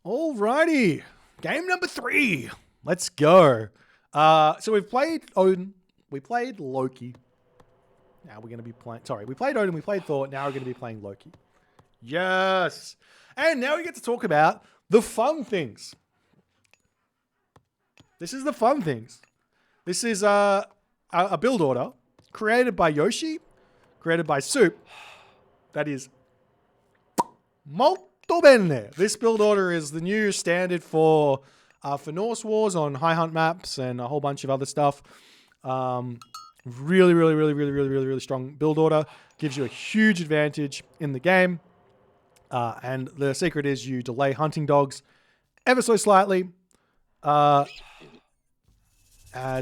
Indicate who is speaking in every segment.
Speaker 1: Alrighty, game number 3. Let's go. So we've played Odin, we played Loki. Now we're going to be playing... Sorry, we played Odin, we played Thor. Now we're going to be playing Loki. Yes. And now we get to talk about the fun things. This is the fun things. This is a build order created by Yoshi, created by Soup. That is molto bene. This build order is the new standard for Norse Wars on High Hunt maps and a whole bunch of other stuff. Really strong build order. Gives you a huge advantage in the game. And the secret is you delay hunting dogs ever so slightly. As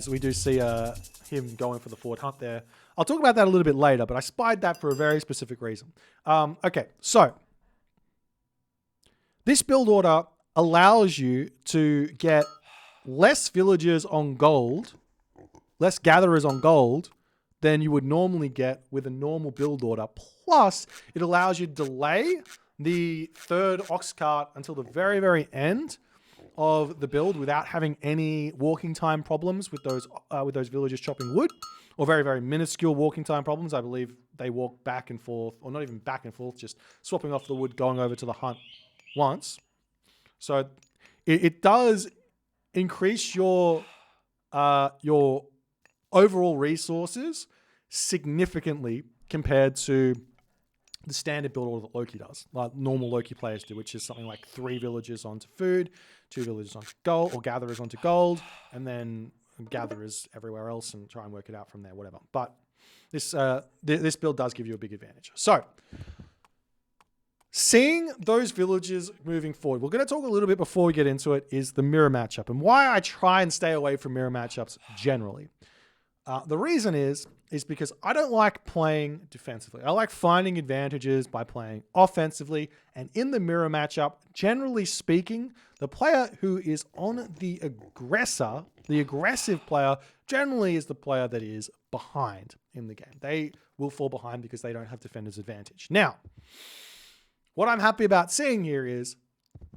Speaker 1: we do see him going for the forward hunt there. I'll talk about that a little bit later, but I spied that for a very specific reason. Okay, so this build order allows you to get less villagers on gold, less gatherers on gold than you would normally get with a normal build order. Plus, it allows you to delay the third ox cart until the very, very end of the build without having any walking time problems with those villagers chopping wood, or very, very minuscule walking time problems. I believe they walk back and forth, or not even back and forth, just swapping off the wood, going over to the hunt once. So it does increase your overall resources significantly compared to the standard build order that Loki does, like normal Loki players do, which is something like 3 villagers onto food, 2 villagers onto gold, or gatherers onto gold, and then gatherers everywhere else, and try and work it out from there, whatever. But this build does give you a big advantage. So, seeing those villagers moving forward, we're going to talk a little bit before we get into it, is the mirror matchup, and why I try and stay away from mirror matchups generally. The reason is because I don't like playing defensively. I like finding advantages by playing offensively. And in the mirror matchup, generally speaking, the player who is on the aggressor, the aggressive player, generally is the player that is behind in the game. They will fall behind because they don't have defender's advantage. Now, what I'm happy about seeing here is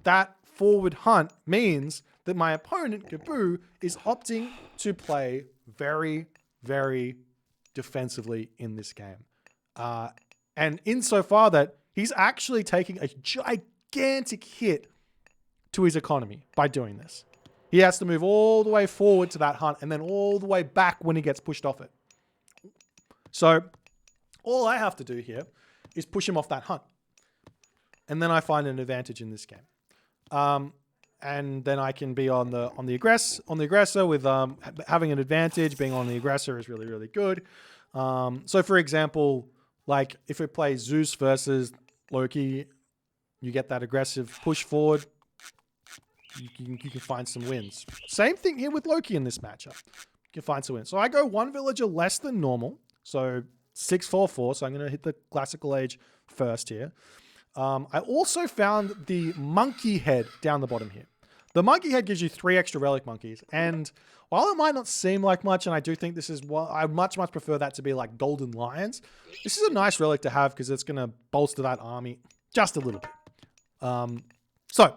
Speaker 1: that forward hunt means that my opponent, Gaboo, is opting to play very, very defensively in this game. And insofar that he's actually taking a gigantic hit to his economy by doing this. He has to move all the way forward to that hunt and then all the way back when he gets pushed off it. So all I have to do here is push him off that hunt. And then I find an advantage in this game. And then I can be on the aggressor with having an advantage. Being on the aggressor is really, really good. So for example, like if we play Zeus versus Loki, you get that aggressive push forward. You can find some wins. Same thing here with Loki in this matchup. You can find some wins. So I go 1 villager less than normal. So 644. So I'm going to hit the classical age first here. I also found the monkey head down the bottom here. The monkey head gives you 3 extra relic monkeys. And while it might not seem like much, and I do think this is what I much prefer that to be like golden lions, this is a nice relic to have because it's going to bolster that army just a little bit. So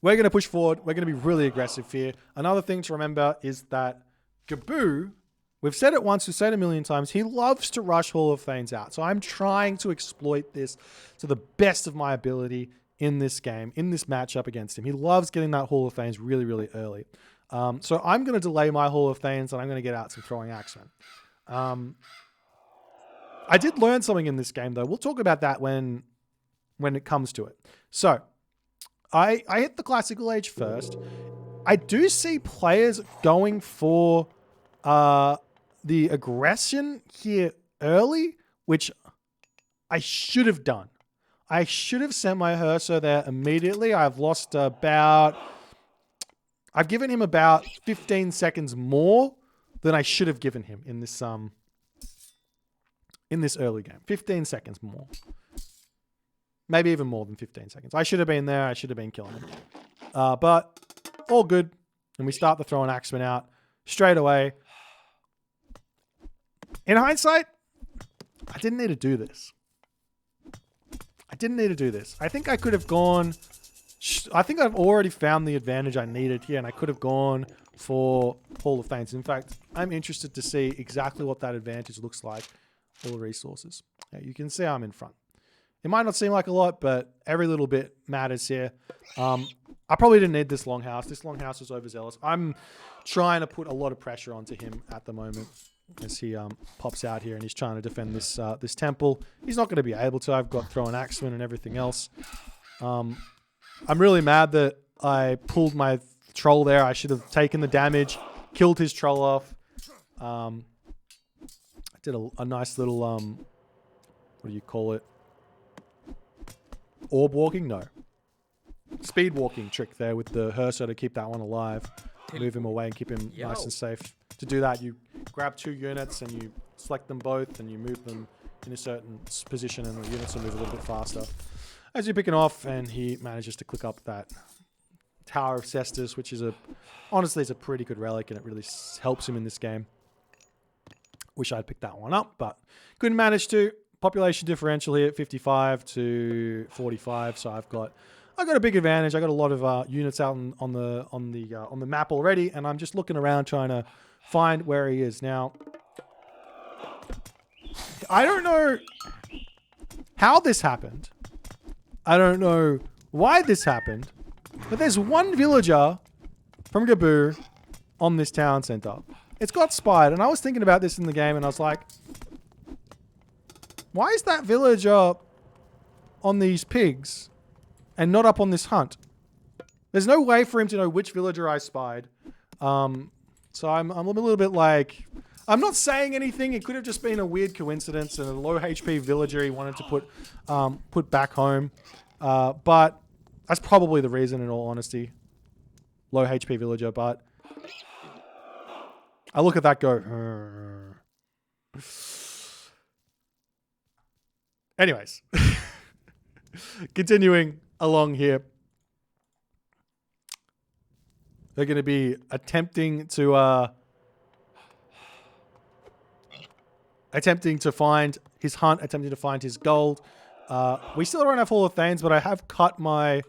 Speaker 1: we're going to push forward. We're going to be really aggressive here. Another thing to remember is that Gaboo, we've said it once, we've said it a million times, he loves to rush Hall of Thanes out. So I'm trying to exploit this to the best of my ability in this game, in this matchup against him. He loves getting that Hall of Thanes really, really early. So I'm going to delay my Hall of Thanes and I'm going to get out some throwing axemen. I did learn something in this game though. We'll talk about that when it comes to it. So I hit the classical age first. I do see players going for the aggression here early, which I should have done. I should have sent my Herso there immediately. I've given him about 15 seconds more than I should have given him in this early game. 15 seconds more. Maybe even more than 15 seconds. I should have been there. I should have been killing him. But all good. And we start the throwing axemen out straight away. In hindsight, I didn't need to do this. I think I could have gone I think I've already found the advantage I needed here, and I could have gone for Hall of Thanes. In fact, I'm interested to see exactly what that advantage looks like. All the resources. Yeah, you can see I'm in front. It might not seem like a lot, but every little bit matters here. I probably didn't need this longhouse. This longhouse is overzealous. I'm trying to put a lot of pressure onto him at the moment as he pops out here and he's trying to defend this this temple. He's not going to be able to. I've got throw an axeman and everything else. I'm really mad that I pulled my troll there. I should have taken the damage, killed his troll off. I did a nice little, what do you call it? Orb walking? No. Speed walking trick there with the Hersa to keep that one alive. Move him away and keep him nice and safe. To do that, you grab 2 units and you select them both and you move them in a certain position and the units will move a little bit faster. As you're picking off, and he manages to click up that Tower of Cestus, which is honestly, it's a pretty good relic and it really helps him in this game. Wish I'd picked that one up, but couldn't manage to. Population differential here at 55 to 45, so I got a big advantage. I got a lot of units out on the map already, and I'm just looking around trying to find where he is now. I don't know how this happened. I don't know why this happened, but there's one villager from Gaboo on this town center. It's got spied, and I was thinking about this in the game, and I was like, why is that villager on these pigs and not up on this hunt? There's no way for him to know which villager I spied. So I'm a little bit like, I'm not saying anything. It could have just been a weird coincidence and a low HP villager he wanted to put back home. But that's probably the reason, in all honesty. Low HP villager, but I look at that go. Anyways, continuing along here. They're going to be attempting to find his hunt, attempting to find his gold. We still don't have Hall of Thanes, but I have cut my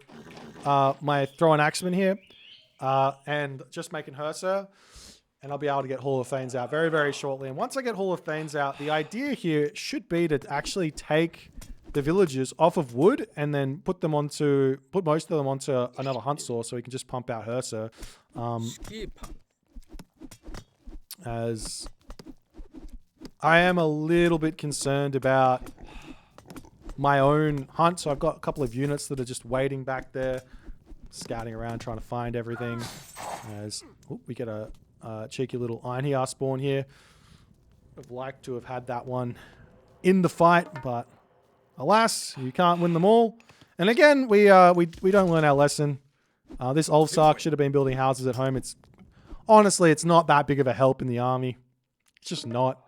Speaker 1: my throw an axeman here and just making Hersa. And I'll be able to get Hall of Thanes out very, very shortly. And once I get Hall of Thanes out, the idea here should be to actually take the villagers off of wood and then put most of them onto another hunt source so we can just pump out Hersa. As I am a little bit concerned about my own hunt. So I've got a couple of units that are just waiting back there, scouting around, trying to find everything. As we get a cheeky little Einhjar spawn here. I'd like to have had that one in the fight, but alas, you can't win them all. And again, we don't learn our lesson. This Ulfsark should have been building houses at home. Honestly, it's not that big of a help in the army. It's just not.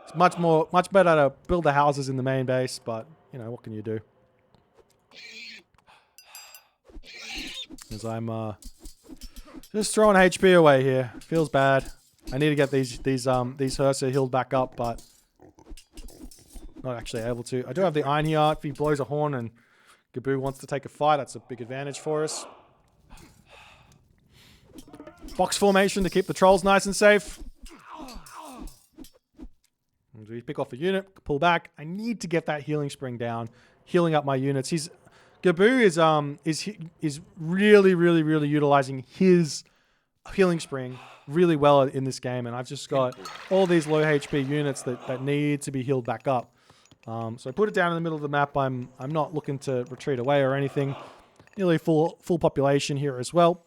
Speaker 1: It's much better to build the houses in the main base, but you know, what can you do? As I'm just throwing HP away here. Feels bad. I need to get these Hersa healed back up, but not actually able to. I do have the Einhjar. If he blows a horn and Gaboo wants to take a fight, that's a big advantage for us. Box formation to keep the trolls nice and safe. As we pick off a unit, pull back. I need to get that healing spring down, healing up my units. Gaboo is really, really, really utilizing his healing spring really well in this game, and I've just got all these low HP units that need to be healed back up. So I put it down in the middle of the map. I'm not looking to retreat away or anything. Nearly full population here as well.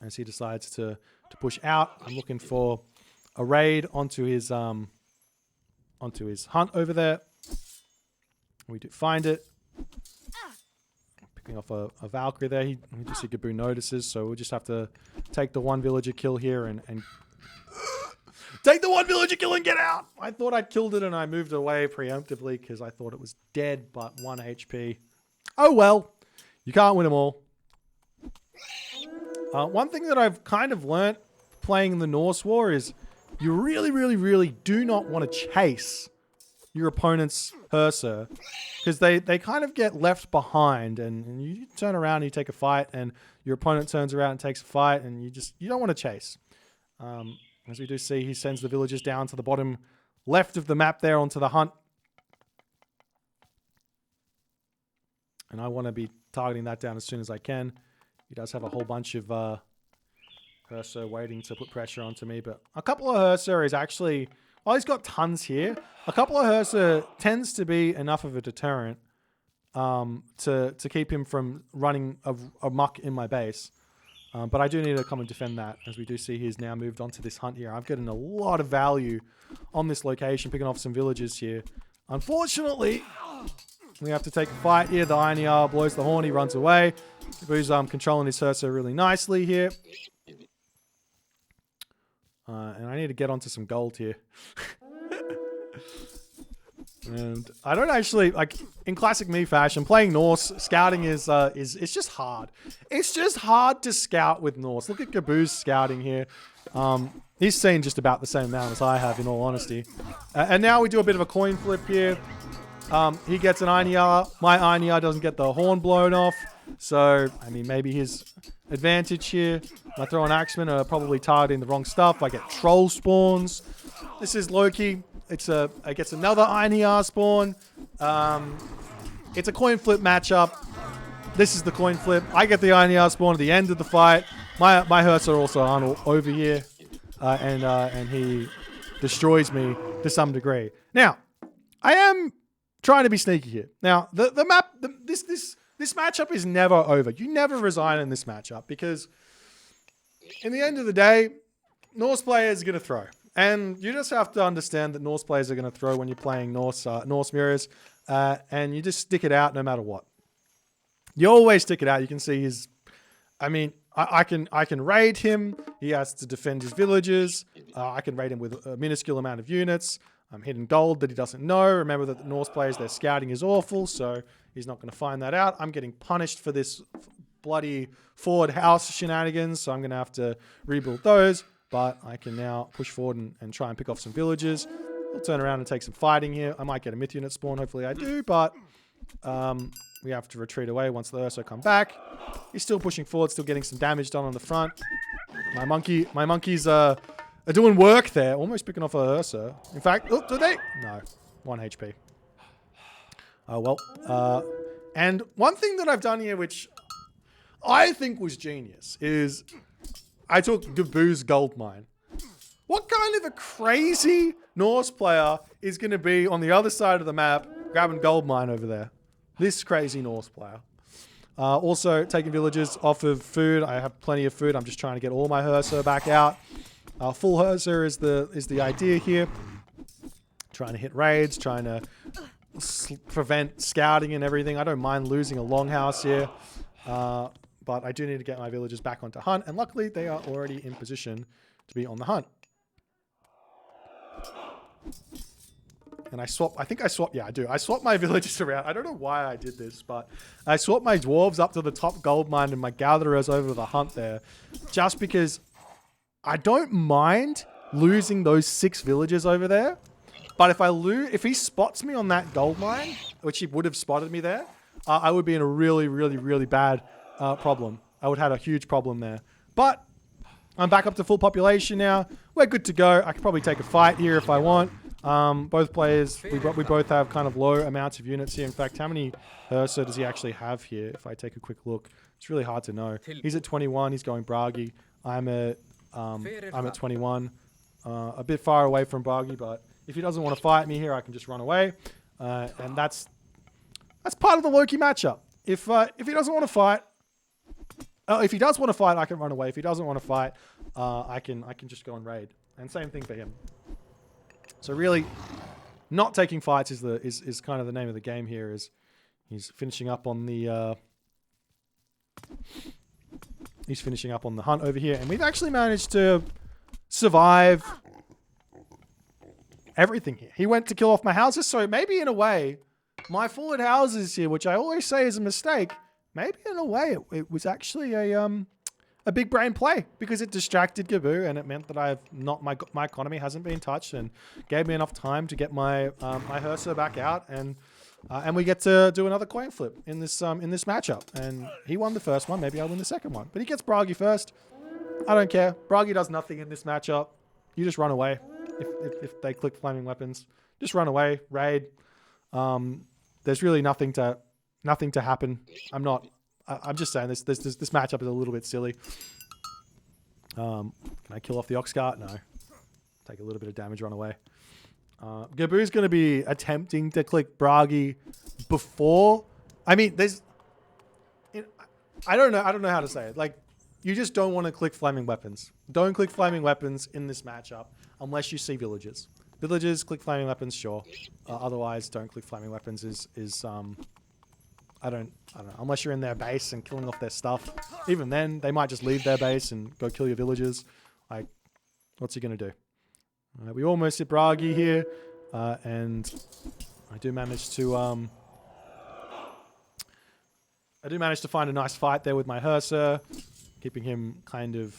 Speaker 1: As he decides to push out, I'm looking for a raid onto his hunt over there. We do find it. Picking off a Valkyrie there. He just see Gaboo notices, so we'll just have to take the one villager kill here and take the one villager kill and get out. I thought I'd killed it and I moved away preemptively because I thought it was dead, but 1 HP. Oh well, you can't win them all. One thing that I've kind of learnt playing in the Norse War is you really, really, really do not want to chase your opponent's Herser, because they kind of get left behind, and you turn around and you take a fight, and your opponent turns around and takes a fight, and you don't want to chase. As we do see, he sends the villagers down to the bottom left of the map there onto the hunt. And I want to be targeting that down as soon as I can. He does have a whole bunch of Herser waiting to put pressure onto me, but a couple of Herser is actually... Well, he's got tons here. A couple of Herser tends to be enough of a deterrent to keep him from running amok in my base. But I do need to come and defend that, as we do see he's now moved on to this hunt here. I've gotten a lot of value on this location, picking off some villagers here. Unfortunately, we have to take a fight here. The Iron blows the horn, he runs away. Gaboo's controlling his Herser really nicely here. And I need to get onto some gold here. And I don't actually, like, in classic me fashion, playing Norse, scouting is it's just hard. It's just hard to scout with Norse. Look at Gaboo's scouting here. He's seen just about the same amount as I have, in all honesty. And now we do a bit of a coin flip here. He gets an Iron. My Iron doesn't get the horn blown off. So, I mean, maybe his advantage here. My throw and axemen are probably targeting the wrong stuff. I get troll spawns. This is Loki. It gets another Iron spawn. It's a coin flip matchup. This is the coin flip. I get the Iron spawn at the end of the fight. My Herser also aren't over here. And he destroys me to some degree. Now, I am trying to be sneaky here. Now, the map, this matchup is never over. You never resign in this matchup because in the end of the day, Norse players are going to throw. And you just have to understand that Norse players are going to throw when you're playing Norse mirrors. And you just stick it out no matter what. You always stick it out. You can see his... I mean, I can raid him. He has to defend his villages. I can raid him with a minuscule amount of units. I'm hidden gold that he doesn't know. Remember that the Norse players, their scouting is awful, so he's not going to find that out. I'm getting punished for this bloody forward house shenanigans, so I'm going to have to rebuild those. But I can now push forward and try and pick off some villages. We'll turn around and take some fighting here. I might get a myth unit spawn. Hopefully I do, but we have to retreat away once the Urso come back. He's still pushing forward, still getting some damage done on the front. My monkeys are doing work there. Almost picking off a Urso. In fact, oh, do they? No. 1 HP. Oh, well. And one thing that I've done here, which I think was genius, is I took Gaboo's gold mine. What kind of a crazy Norse player is going to be on the other side of the map grabbing gold mine over there? This crazy Norse player. Also, taking villages off of food. I have plenty of food. I'm just trying to get all my Herser back out. Full Herser is the idea here. Trying to hit raids, trying to prevent scouting and everything. I don't mind losing a longhouse here. But I do need to get my villagers back onto hunt. And luckily, they are already in position to be on the hunt. And yeah, I do. I swap my villagers around. I don't know why I did this, but I swapped my dwarves up to the top gold mine and my gatherers over to the hunt there. Just because I don't mind losing those 6 villagers over there. But if he spots me on that gold mine, which he would have spotted me there, I would be in a really, really, really bad problem. I would have a huge problem there. But I'm back up to full population now. We're good to go. I could probably take a fight here if I want. Both players, we both have kind of low amounts of units here. In fact, how many Herser does he actually have here? If I take a quick look, it's really hard to know. He's at 21. He's going Bragi. I'm at 21. A bit far away from Bragi, but if he doesn't want to fight me here, I can just run away. And that's part of the Loki matchup. If he doesn't want to fight, if he does want to fight, I can run away. If he doesn't want to fight, I can just go and raid. And same thing for him. So really, not taking fights is kind of the name of the game here. Is he's finishing up on the hunt over here, and we've actually managed to survive everything here. He went to kill off my houses, so maybe in a way, my forward houses here, which I always say is a mistake, maybe in a way it was actually a a big brain play because it distracted Gaboo and it meant that my economy hasn't been touched and gave me enough time to get my my Hersa back out and we get to do another coin flip in this matchup. And he won the first one. Maybe I'll win the second one. But he gets Bragi first. I don't care. Bragi does nothing in this matchup. You just run away if they click flaming weapons. Just run away, raid. There's really nothing to happen. I'm just saying this matchup is a little bit silly. Can I kill off the ox cart? No. Take a little bit of damage, run away. Gaboo's going to be attempting to click Bragi before. I mean, I don't know how to say it. Like, you just don't want to click flaming weapons. Don't click flaming weapons in this matchup unless you see villagers. Villagers click flaming weapons, sure. Otherwise, don't click flaming weapons. I don't know. Unless you're in their base and killing off their stuff. Even then, they might just leave their base and go kill your villagers. Like, what's he going to do? We almost hit Bragi here. And I do manage to find a nice fight there with my Hersa. Keeping him kind of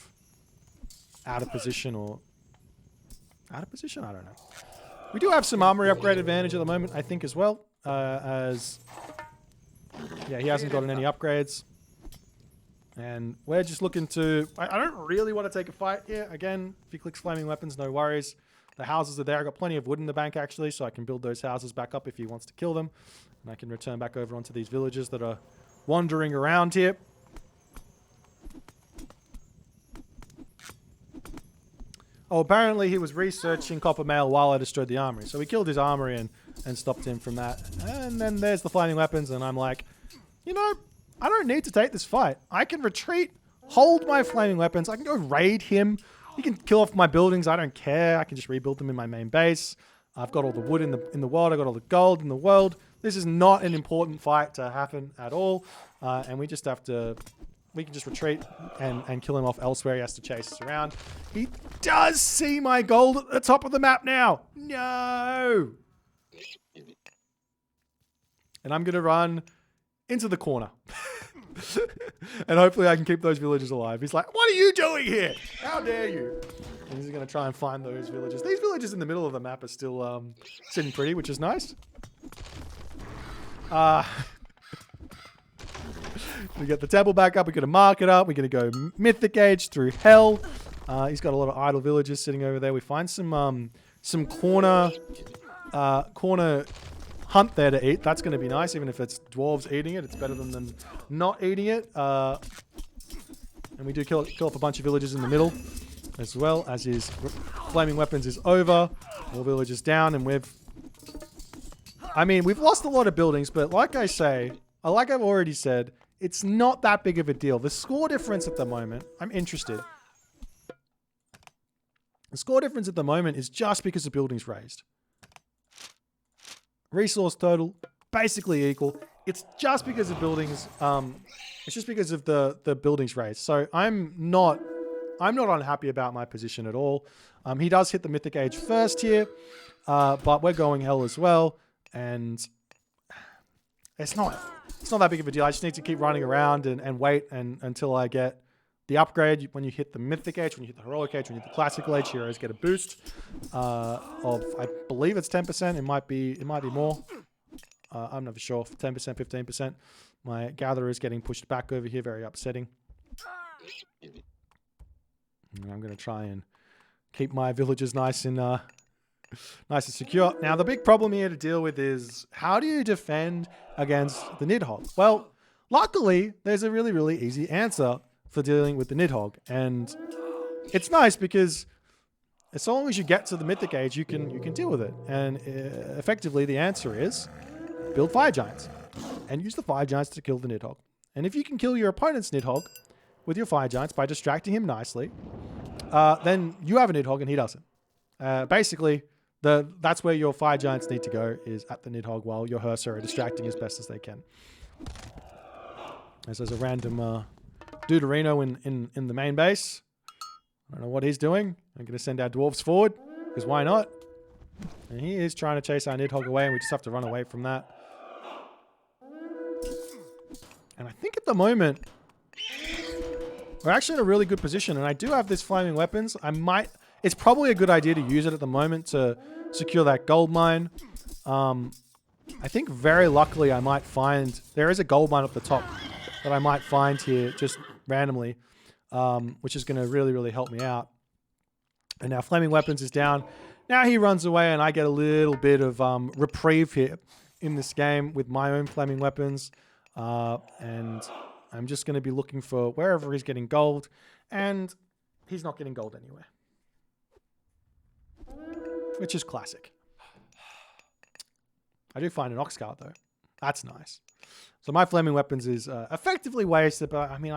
Speaker 1: out of position or... Out of position? I don't know. We do have some armory upgrade advantage at the moment, I think, as well. Yeah, he hasn't gotten any upgrades. And we're just looking to... I don't really want to take a fight here. Again, if he clicks flaming weapons, no worries. The houses are there. I've got plenty of wood in the bank, actually, so I can build those houses back up if he wants to kill them. And I can return back over onto these villagers that are wandering around here. Oh, apparently he was researching copper mail while I destroyed the armory. So we killed his armory and stopped him from that. And then there's the flaming weapons, and I'm like, you know, I don't need to take this fight. I can retreat, hold my flaming weapons. I can go raid him. He can kill off my buildings. I don't care. I can just rebuild them in my main base. I've got all the wood in the world. I've got all the gold in the world. This is not an important fight to happen at all. And we just have to... We can just retreat and kill him off elsewhere. He has to chase us around. He does see my gold at the top of the map now. No! And I'm going to run into the corner. And hopefully I can keep those villagers alive. He's like, what are you doing here? How dare you? And he's going to try and find those villagers. These villagers in the middle of the map are still sitting pretty, which is nice. We get the temple back up. We're going to mark it up. We're going to go Mythic Age through Hell. He's got a lot of idle villagers sitting over there. We find some corner hunt there to eat. That's going to be nice, even if it's dwarves eating it. It's better than them not eating it. And we do kill off a bunch of villagers in the middle, as well as his flaming weapons is over. More villagers down, and we've lost a lot of buildings, but like I've already said, it's not that big of a deal. The score difference at the moment, I'm interested. The score difference at the moment is just because the building's raised. Resource total, basically equal. It's just because of buildings, it's just because of the buildings raised. So I'm not unhappy about my position at all. He does hit the Mythic Age first here, but we're going Hell as well. And it's not that big of a deal. I just need to keep running around and wait until I get the upgrade. When you hit the Mythic Age, when you hit the Heroic Age, when you hit the Classical Age, heroes get a boost of, I believe it's 10%. It might be more. I'm not sure. 10%, 15%. My Gatherer is getting pushed back over here. Very upsetting. And I'm going to try and keep my villagers nice and secure. Now, the big problem here to deal with is, how do you defend against the Nidhogg? Well, luckily, there's a really, really easy answer for dealing with the Nidhogg. And it's nice because as long as you get to the Mythic Age, you can deal with it. And effectively, the answer is build Fire Giants and use the Fire Giants to kill the Nidhogg. And if you can kill your opponent's Nidhogg with your Fire Giants by distracting him nicely, then you have a Nidhogg and he doesn't. Basically, that's where your Fire Giants need to go, is at the Nidhogg, while your Hersa are distracting as best as they can. As there's a random Deuterino in the main base. I don't know what he's doing. I'm going to send our dwarves forward, because why not? And he is trying to chase our Nidhogg away, and we just have to run away from that. And I think at the moment, we're actually in a really good position. And I do have this flaming weapons. It's probably a good idea to use it at the moment to secure that gold mine. I think very luckily I might find, there is a gold mine up the top that I might find here just randomly, which is going to really, really help me out. And now flaming weapons is down. Now he runs away and I get a little bit of reprieve here in this game with my own flaming weapons. And I'm just going to be looking for wherever he's getting gold. And he's not getting gold anywhere. Which is classic. I do find an ox cart though. That's nice. So my flaming weapons is effectively wasted, but I mean,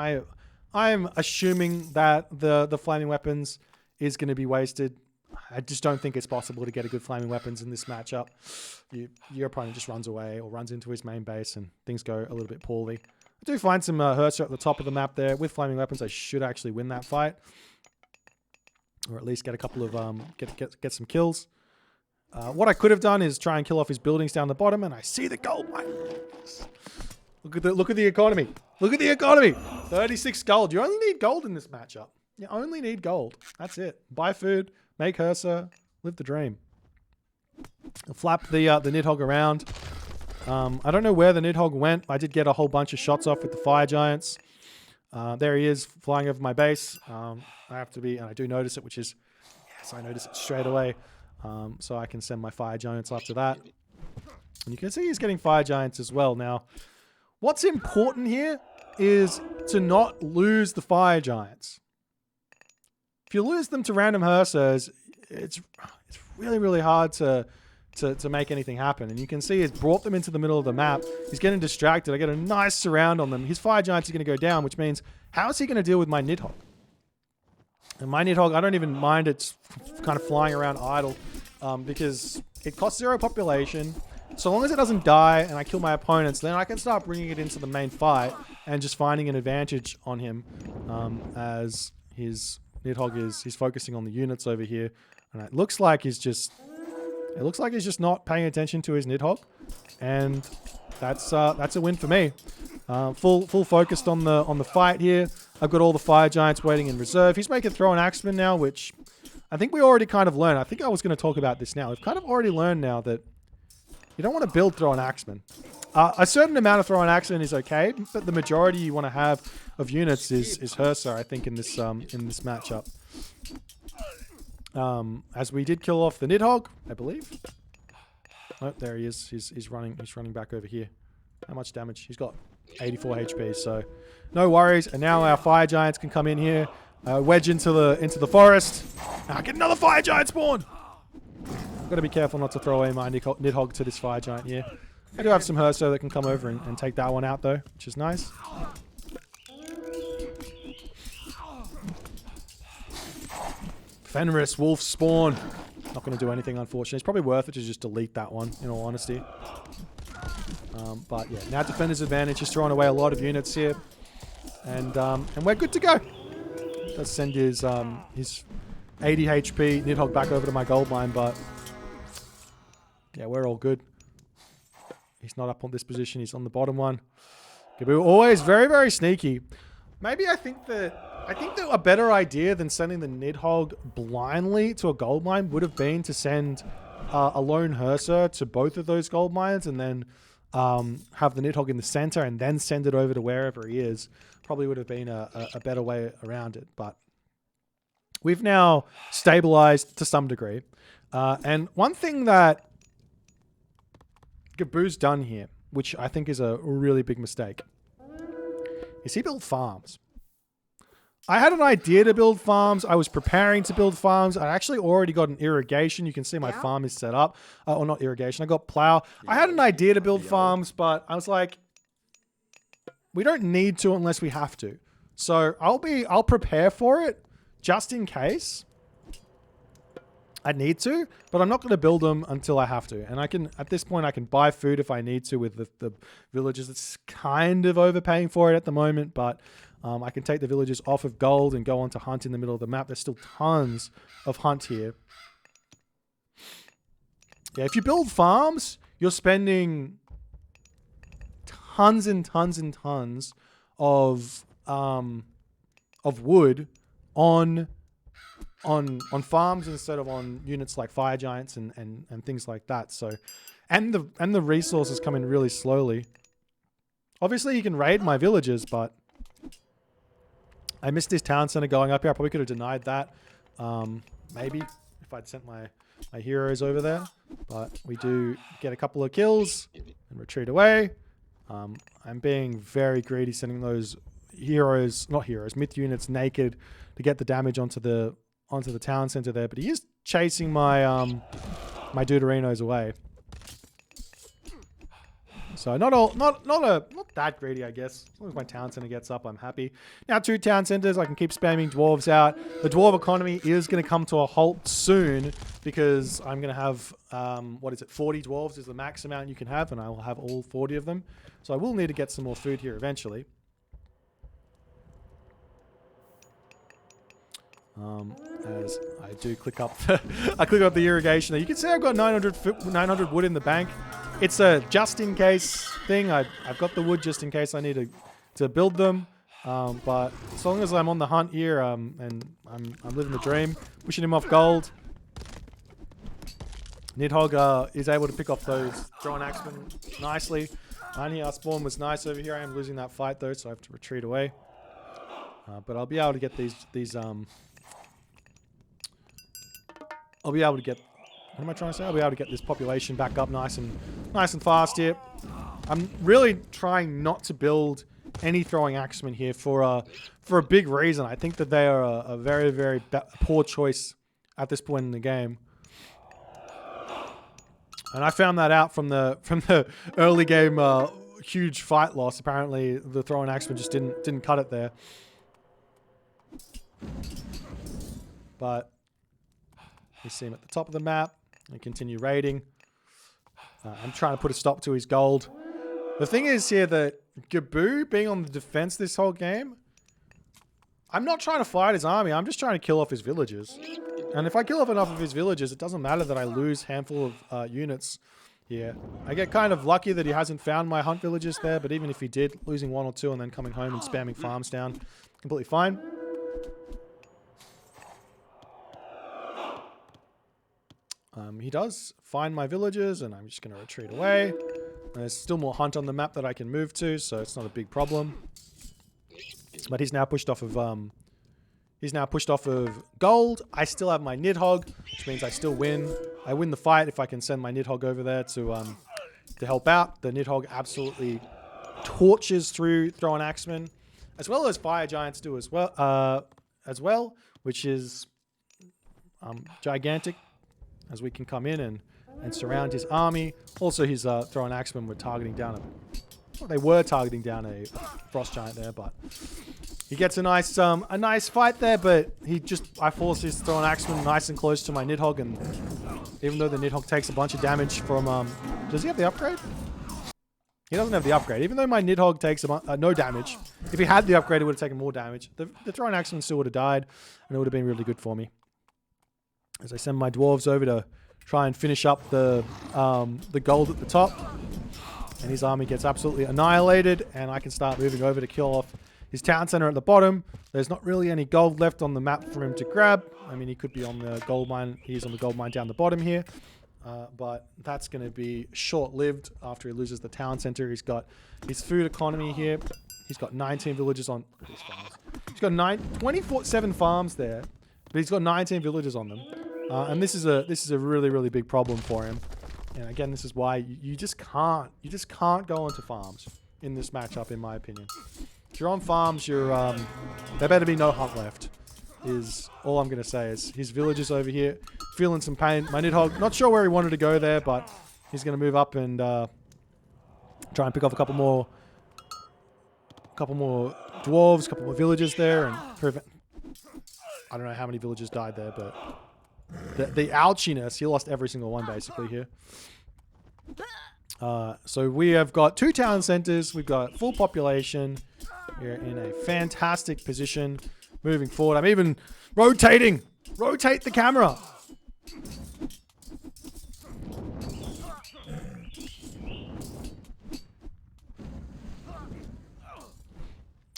Speaker 1: I'm assuming that the flaming weapons is going to be wasted. I just don't think it's possible to get a good flaming weapons in this matchup. Your opponent just runs away or runs into his main base and things go a little bit poorly. I do find some Herser at the top of the map there. With flaming weapons, I should actually win that fight. Or at least get a couple of, get some kills. What I could have done is try and kill off his buildings down the bottom, and I see the gold mine. Look at the economy. Look at the economy. 36 gold. You only need gold in this matchup. You only need gold. That's it. Buy food, make Herser, live the dream. I'll flap the Nidhogg around. I don't know where the Nidhogg went. I did get a whole bunch of shots off with the fire giants. There he is flying over my base. I have to be, and I do notice it, which is, yes, I notice it straight away. So I can send my fire giants after that. And you can see he's getting fire giants as well. Now, what's important here is to not lose the fire giants. If you lose them to random Hersers, it's really, really hard to make anything happen. And you can see he's brought them into the middle of the map. He's getting distracted. I get a nice surround on them. His fire giants are going to go down, which means how is he going to deal with my Nidhogg? And my Nidhogg, I don't even mind it's kind of flying around idle because it costs 0 population. So long as it doesn't die and I kill my opponents, then I can start bringing it into the main fight and just finding an advantage on him as his Nidhogg he's focusing on the units over here. And it looks like he's just not paying attention to his Nidhogg, and that's a win for me. Full focused on the fight here. I've got all the fire giants waiting in reserve. He's making throw an axeman now, which I think we already kind of learned. I think I was going to talk about this now. We've kind of already learned now that you don't want to build throw an axeman. A certain amount of throw an axeman is okay, but the majority you want to have of units is Herser, I think, in this matchup. As we did kill off the Nidhogg, I believe. Oh, there he is. He's running back over here. How much damage? He's got 84 HP, so no worries. And now our fire giants can come in here, wedge into the forest. Now get another fire giant spawn. Got to be careful not to throw away my Nidhogg to this fire giant here. I do have some Herser that can come over and take that one out though, which is nice. Fenris, wolf spawn. Not going to do anything, unfortunately. It's probably worth it to just delete that one, in all honesty. But yeah, now defender's advantage. Just throwing away a lot of units here. And we're good to go. Let's send his 80 HP Nidhogg back over to my gold mine, but yeah, we're all good. He's not up on this position. He's on the bottom one. Gaboo, always very, very sneaky. Maybe I think that a better idea than sending the Nidhogg blindly to a gold mine would have been to send a lone Herser to both of those gold mines and then have the Nidhogg in the center and then send it over to wherever he is. Probably would have been a better way around it. But we've now stabilized to some degree. And one thing that Gaboo's done here, which I think is a really big mistake, is he built farms. I had an idea to build farms. I was preparing to build farms. I actually already got an irrigation. You can see my farm is set up. Or not irrigation. I got plow. I had an idea to build farms, but I was like, we don't need to unless we have to. So I'll prepare for it just in case I need to, but I'm not going to build them until I have to. And at this point, I can buy food if I need to with the villagers. It's kind of overpaying for it at the moment, but I can take the villagers off of gold and go on to hunt in the middle of the map. There's still tons of hunt here. Yeah, if you build farms, you're spending tons and tons and tons of of wood on farms instead of on units like fire giants and things like that. So, and the resources come in really slowly. Obviously, you can raid my villages, but I missed this town center going up here. I probably could have denied that. Maybe if I'd sent my heroes over there, but we do get a couple of kills and retreat away. I'm being very greedy, sending those myth units naked to get the damage onto the town center there. But he is chasing my my Deuterinos away. So not that greedy, I guess. As long as my town center gets up, I'm happy. Now 2 town centers, I can keep spamming dwarves out. The dwarf economy is going to come to a halt soon because I'm going to have 40 dwarves is the max amount you can have, and I will have all 40 of them. So I will need to get some more food here eventually. As I do click up, I click up the irrigation. You can see I've got 900 wood in the bank. It's a just in case thing. I've got the wood just in case I need to build them. But as long as I'm on the hunt here, and I'm living the dream, pushing him off gold. Nidhogg is able to pick off those throwing axemen nicely. Our spawn was nice over here. I am losing that fight though, so I have to retreat away. But I'll be able to get these. I'll be able to get. What am I trying to say? I'll be able to get this population back up nice and fast here. I'm really trying not to build any throwing axemen here for a big reason. I think that they are a very, very poor choice at this point in the game. And I found that out from the early game huge fight loss. Apparently the throwing axemen just didn't cut it there. But we see him at the top of the map. And continue raiding. I'm trying to put a stop to his gold. The thing is here that Gaboo being on the defense this whole game, I'm not trying to fight his army. I'm just trying to kill off his villagers. And if I kill off enough of his villagers, it doesn't matter that I lose a handful of units here. I get kind of lucky that he hasn't found my hunt villages there, but even if he did, losing 1 or 2 and then coming home and spamming farms down, completely fine. He does find my villages, and I'm just going to retreat away. There's still more hunt on the map that I can move to, so it's not a big problem. But he's now pushed off of gold. I still have my Nidhogg, which means I still win. I win the fight if I can send my Nidhogg over there to help out. The Nidhogg absolutely torches through throwing axemen, as well as fire giants do as well, which is gigantic. As we can come in and surround his army. Also, his throwing axemen were targeting down they were targeting down a frost giant there, but he gets a nice fight there. But I force his throwing axemen nice and close to my Nidhogg, and even though the Nidhogg takes a bunch of damage from, does he have the upgrade? He doesn't have the upgrade. Even though my Nidhogg takes no damage, if he had the upgrade, it would have taken more damage. The throwing axemen still would have died, and it would have been really good for me. As I send my dwarves over to try and finish up the gold at the top. And his army gets absolutely annihilated. And I can start moving over to kill off his town center at the bottom. There's not really any gold left on the map for him to grab. I mean, he could be on the gold mine. He's on the gold mine down the bottom here. But that's going to be short-lived after he loses the town center. He's got his food economy here. He's got 19 villages on these farms. He's got 24/7 farms there. But he's got 19 villages on them. And this is a really, really big problem for him. And again, this is why you just can't go into farms in this matchup, in my opinion. If you're on farms, there better be no hunt left. Is all I'm gonna say. Is his villagers over here feeling some pain. My Nidhogg, not sure where he wanted to go there, but he's gonna move up and try and pick off a couple more dwarves, a couple more villagers there, and prevent. I don't know how many villagers died there, but the ouchiness, he lost every single one basically here. So we have got 2 town centers. We've got full population. We're in a fantastic position moving forward. I'm even rotating. Rotate the camera.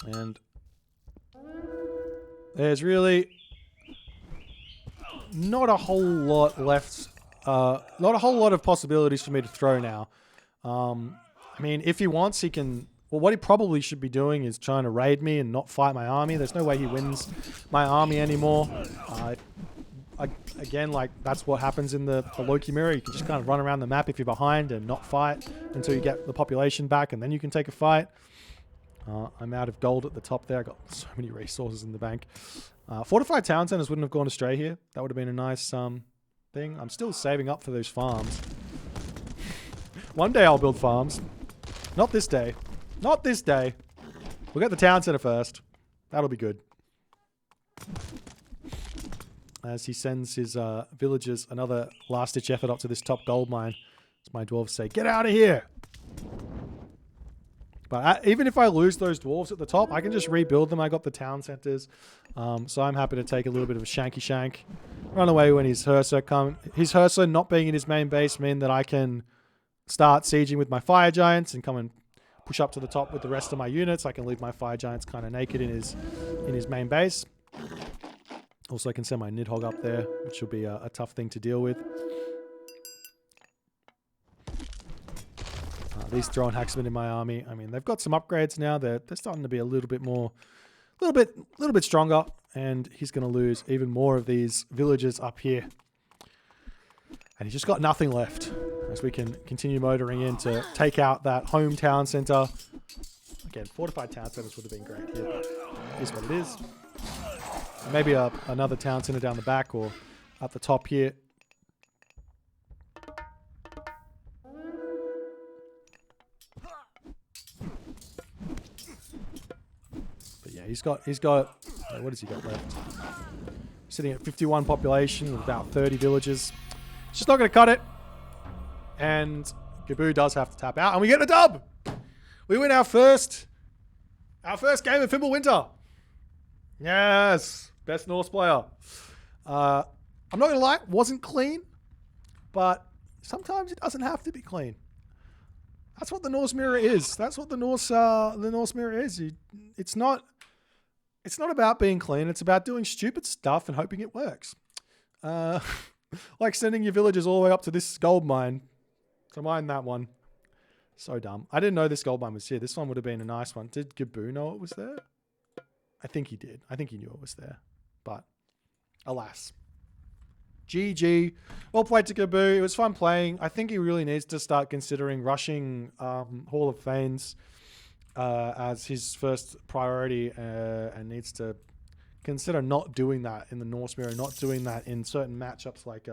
Speaker 1: And There's really not a whole lot left. Not a whole lot of possibilities for me to throw now. I mean, if he wants, he can... Well, what he probably should be doing is trying to raid me and not fight my army. There's no way he wins my army anymore. Again, like, that's what happens in the Loki mirror. You can just kind of run around the map if you're behind and not fight until you get the population back, and then you can take a fight. I'm out of gold at the top there. I got so many resources in the bank. Fortified town centers wouldn't have gone astray here. That would have been a nice thing. I'm still saving up for those farms. One day I'll build farms. Not this day. Not this day. We'll get the town center first. That'll be good. As he sends his villagers another last-ditch effort up to this top gold mine. As my dwarves say, get out of here! But even if I lose those dwarves at the top, I can just rebuild them. I got the town centers. So I'm happy to take a little bit of a shanky shank. Run away when his Hersa come. His Hersa not being in his main base mean that I can start sieging with my fire giants and come and push up to the top with the rest of my units. I can leave my fire giants kind of naked in his main base. Also, I can send my Nidhogg up there, which will be a tough thing to deal with. These throwing hacksmen in my army. I mean, they've got some upgrades now. They're starting to be a little bit stronger, and he's going to lose even more of these villagers up here. And he's just got nothing left. As we can continue motoring in to take out that hometown center. Again, fortified town centers would have been great here, but it is what it is. Maybe another town center down the back or up the top here. But yeah, he's got what has he got left? Sitting at 51 population with about 30 villages. It's just not going to cut it. And Gaboo does have to tap out, and we get a dub. We win our first game of Fimbulwinter. Yes, best Norse player. I'm not gonna lie, it wasn't clean, but sometimes it doesn't have to be clean. That's what the Norse mirror is. That's what the Norse mirror is. It's not about being clean. It's about doing stupid stuff and hoping it works. Like sending your villagers all the way up to this gold mine. So mine that one. So dumb. I didn't know this gold mine was here. This one would have been a nice one. Did Gaboo know it was there? I think he did. I think he knew it was there. But alas. GG. Well played to Gaboo. It was fun playing. I think he really needs to start considering rushing Hall of Fames as his first priority and needs to consider not doing that in the Norse mirror, not doing that in certain matchups like...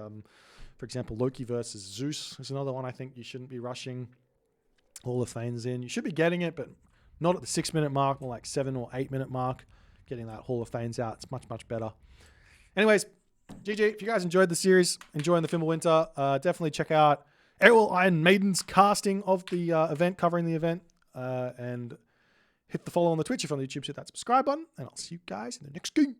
Speaker 1: for example, Loki versus Zeus is another one I think you shouldn't be rushing all the Fanes in. You should be getting it, but not at the 6-minute mark, more like 7 or 8-minute mark. Getting that Hall of Fanes out, it's much, much better. Anyways, GG. If you guys enjoyed the series, enjoying the Fimbulwinter, definitely check out Errol Iron Maiden's casting of the event, covering the event, and hit the follow on the Twitch. If you're on the YouTube, hit that subscribe button, and I'll see you guys in the next game.